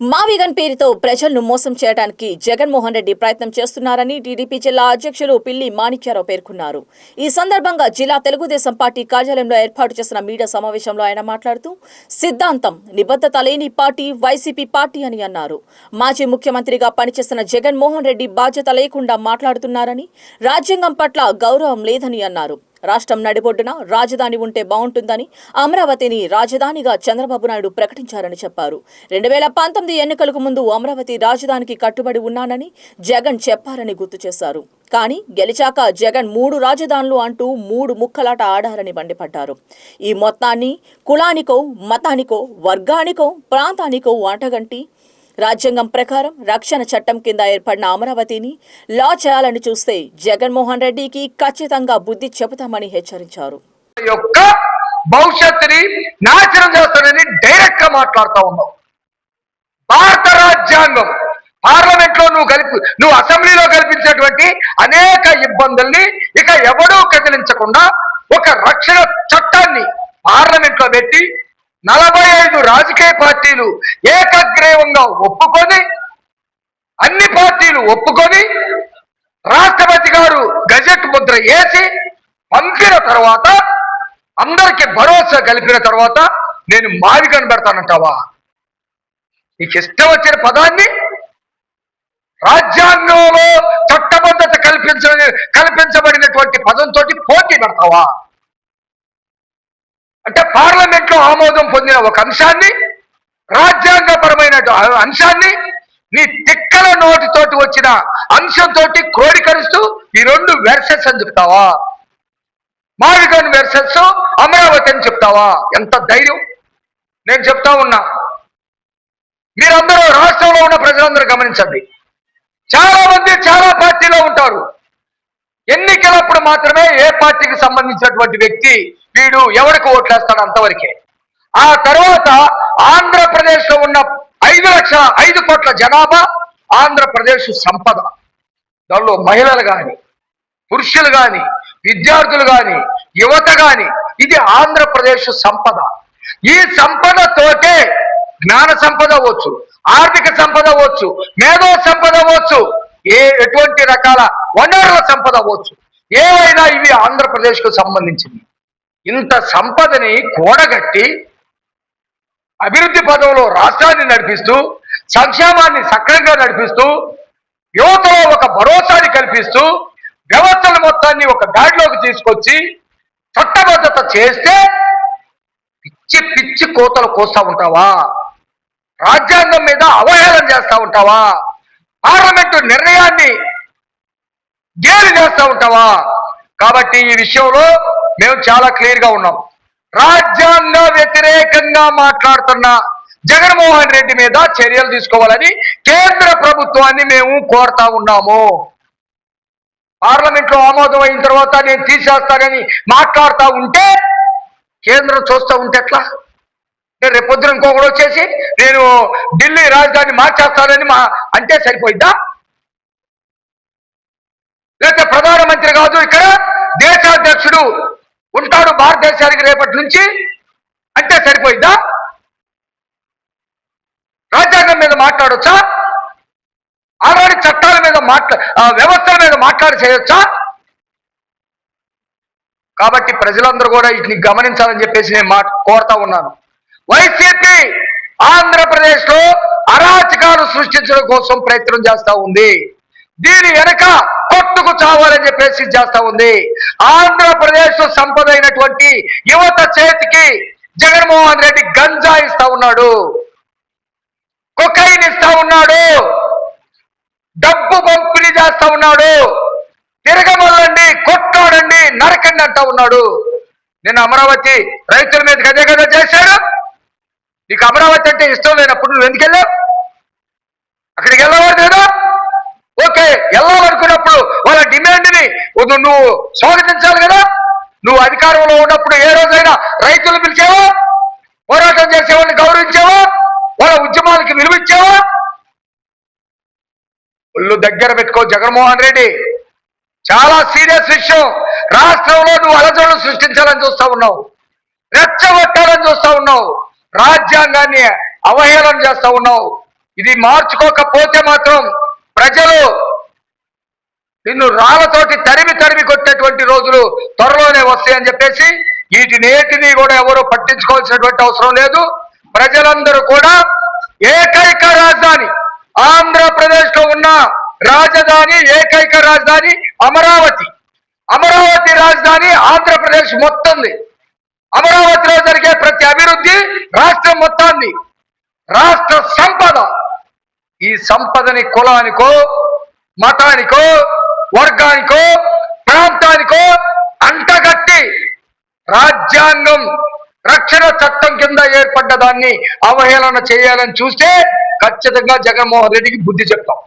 మావిగన్ పేరుతో ప్రజలను మోసం చేయడానికి జగన్మోహన్ రెడ్డి ప్రయత్నం చేస్తున్నారని టీడీపీ జిల్లా అధ్యక్షులు పిల్లి మాణిక్యారావు పేర్కొన్నారు. ఈ సందర్భంగా జిల్లా తెలుగుదేశం పార్టీ కార్యాలయంలో ఏర్పాటు చేసిన మీడియా సమావేశంలో ఆయన మాట్లాడుతూ సిద్ధాంతం, నిబద్ధత లేని పార్టీ వైసీపీ పార్టీ అని అన్నారు. మాజీ ముఖ్యమంత్రిగా పనిచేస్తున్న జగన్మోహన్ రెడ్డి బాధ్యత లేకుండా మాట్లాడుతున్నారని, రాజ్యాంగం పట్ల గౌరవం లేదని అన్నారు. రాష్ట్రం నడిబొడ్డున రాజధాని ఉంటే బాగుంటుందని, అమరావతిని రాజధానిగా చంద్రబాబు నాయుడు ప్రకటించారని చెప్పారు. 2019 ఎన్నికలకు ముందు అమరావతి రాజధానికి కట్టుబడి ఉన్నానని జగన్ చెప్పారని గుర్తు చేశారు. కానీ గెలిచాక జగన్ 3 రాజధానులు అంటూ 3 ముక్కలాట ఆడారని మండిపడ్డారు. ఈ మొత్తాన్ని కులానికో, మతానికో, వర్గానికో, ప్రాంతానికో అంటగంటి రాజ్యాంగం ప్రకారం రక్షణ చట్టం కింద ఏర్పడిన అమరావతిని లా చేయాలని చూస్తే జగన్మోహన్ రెడ్డికి ఖచ్చితంగా బుద్ధి చెబుతామని హెచ్చరించారు. భవిష్యత్తుని నాశనం చేస్తానని డైరెక్ట్ గా మాట్లాడుతూ ఉన్నావు. భారత రాజ్యాంగం పార్లమెంట్ లో నువ్వు అసెంబ్లీలో కల్పించేటువంటి అనేక ఇబ్బందుల్ని ఇక ఎవడూ కదిలించకుండా ఒక రక్షణ చట్టాన్ని పార్లమెంట్ లో పెట్టి 45 రాజకీయ పార్టీలు ఏకగ్రీవంగా ఒప్పుకొని, అన్ని పార్టీలు ఒప్పుకొని, రాష్ట్రపతి గారు గజెట్ ముద్ర వేసి పంపిన తర్వాత, అందరికి భరోసా కలిపిన తర్వాత నేను మావి కనబెడతానంటావా? నీకు ఇష్టం వచ్చిన పదాన్ని రాజ్యాంగంలో చట్టబద్ధత కల్పించబడినటువంటి పదంతో పోటీ పెడతావా? అంటే పార్లమెంట్ లో ఆమోదం పొందిన ఒక అంశాన్ని, రాజ్యాంగపరమైన అంశాన్ని నీ తిక్కల నోటితోటి వచ్చిన అంశంతో క్రోడీకరిస్తూ ఈ 2 వెర్సెస్ అని చెప్తావా? మావిగన్ వెర్సెస్ అమరావతి అని చెప్తావా? ఎంత ధైర్యం! నేను చెప్తా ఉన్నా, మీరందరూ రాష్ట్రంలో ఉన్న ప్రజలందరూ గమనించండి. చాలా మంది చాలా పార్టీలో ఉంటారు. ఎన్నికలప్పుడు మాత్రమే ఏ పార్టీకి సంబంధించినటువంటి వ్యక్తి వీడు ఎవరికి ఓట్లేస్తాడు అంతవరకే. ఆ తర్వాత ఆంధ్రప్రదేశ్ లో ఉన్న 5 కోట్ల జనాభా ఆంధ్రప్రదేశ్ సంపద. దానిలో మహిళలు కానీ, పురుషులు కానీ, విద్యార్థులు కానీ, యువత కానీ, ఇది ఆంధ్రప్రదేశ్ సంపద. ఈ సంపదతోటే జ్ఞాన సంపద అవ్వచ్చు, ఆర్థిక సంపద అవ్వచ్చు, మేధో సంపద అవ్వచ్చు, ఎటువంటి రకాల వనరుల సంపద అవ్వచ్చు, ఏవైనా ఇవి ఆంధ్రప్రదేశ్ కు సంబంధించింది. ఇంత సంపదని కూడగట్టి అభివృద్ధి పదంలో రాష్ట్రాన్ని నడిపిస్తూ, సంక్షేమాన్ని సక్రమంగా నడిపిస్తూ, యువతలో ఒక భరోసాని కల్పిస్తూ, వ్యవస్థల మొత్తాన్ని ఒక గాడిలోకి తీసుకొచ్చి చట్టబద్ధత చేస్తే పిచ్చి పిచ్చి కోతలు కోస్తా ఉంటావా? రాజ్యాంగం మీద అవహేళన చేస్తా ఉంటావా? పార్లమెంటు నిర్ణయాన్ని గేలి చేస్తా ఉంటావా? కాబట్టి ఈ విషయంలో మేము చాలా క్లియర్ గా ఉన్నాం. రాజ్యాంగ వ్యతిరేకంగా మాట్లాడుతున్న జగన్మోహన్ రెడ్డి మీద చర్యలు తీసుకోవాలని కేంద్ర ప్రభుత్వాన్ని మేము కోరుతా ఉన్నాము. పార్లమెంట్ లో ఆమోదం అయిన తర్వాత నేను తీసేస్తానని మాట్లాడుతూ ఉంటే కేంద్రం చూస్తూ ఉంటే ఎట్లా? రేపొద్దున ఇంకొకటి వచ్చేసి నేను ఢిల్లీ రాజధాని మార్చేస్తానని అంటే సరిపోయిద్దా? లేకపోతే ప్రధానమంత్రి కాదు, ఇక్కడ దేశాధ్యక్షుడు ఉంటాడు భారతదేశానికి రేపటి నుంచి అంటే సరిపోయిద్దా? రాజ్యాంగం మీద మాట్లాడొచ్చా? ఆనాడు చట్టాల మీద వ్యవస్థల మీద చేయొచ్చా? కాబట్టి ప్రజలందరూ కూడా వీటిని గమనించాలని చెప్పేసి నేను కోరుతా ఉన్నాను. వైసీపీ ఆంధ్రప్రదేశ్ లో అరాచకాలు సృష్టించడం కోసం ప్రయత్నం చేస్తా ఉంది. దీని వెనక కొట్టుకు చావాలని చెప్పేసి చేస్తా ఉంది. ఆంధ్రప్రదేశ్ సంపద అయినటువంటి యువత చేతికి జగన్మోహన్ రెడ్డి గంజా ఇస్తా ఉన్నాడు, కొకైన్ ఇస్తా ఉన్నాడు, డబ్బు పంపిణీ చేస్తా ఉన్నాడు, తిరగమల్లండి, కొట్టాడండి, నరకండి అంటా ఉన్నాడు. నేను అమరావతి రైతుల మీద గదే కదా చేశాడు. నీకు అమరావతి అంటే ఇష్టం లేనప్పుడు నువ్వు ఎందుకు వెళ్ళావు? అక్కడికి వెళ్ళవద్దు కదా? ఓకే, వెళ్ళాలనుకున్నప్పుడు వాళ్ళ డిమాండ్ని నువ్వు స్వాగతించాలి కదా? నువ్వు అధికారంలో ఉన్నప్పుడు ఏ రోజైనా రైతులు పిలిచావా? పోరాటం చేసేవాళ్ళని గౌరవించావా? వాళ్ళ ఉద్యమాలకి విలువిచ్చావా? ఒళ్ళు దగ్గర పెట్టుకో జగన్మోహన్ రెడ్డి. చాలా సీరియస్ విషయం. రాష్ట్రంలో నువ్వు అలజడులు సృష్టించాలని చూస్తా ఉన్నావు, రెచ్చగొట్టాలని చూస్తా ఉన్నావు, రాజ్యాంగాన్ని అవహేళన చేస్తా ఉన్నావు. ఇది మార్చుకోకపోతే మాత్రం ప్రజలు నిన్ను రాళ్లతోటి తరిమి తరిమి కొట్టేటువంటి రోజులు త్వరలోనే వస్తాయని చెప్పేసి వీటినేటిని కూడా ఎవరు పట్టించుకోవాల్సినటువంటి అవసరం లేదు. ప్రజలందరూ కూడా ఏకైక రాజధాని ఆంధ్రప్రదేశ్ లో ఉన్న రాజధాని, ఏకైక రాజధాని అమరావతి. అమరావతి రాజధాని ఆంధ్రప్రదేశ్ మొత్తంది. అమరావతిలో జరిగే ప్రతి అభివృద్ధి రాష్ట్రం మొత్తాన్ని, రాష్ట్ర సంపద. ఈ సంపదని కులానికో, మతానికో, వర్గానికో, ప్రాంతానికో అంటగట్టి రాజ్యాంగం రక్షణ చట్టం కింద ఏర్పడ్డ దాన్ని అవహేళన చేయాలని చూస్తే ఖచ్చితంగా జగన్మోహన్ రెడ్డికి బుద్ధి చెప్తాం.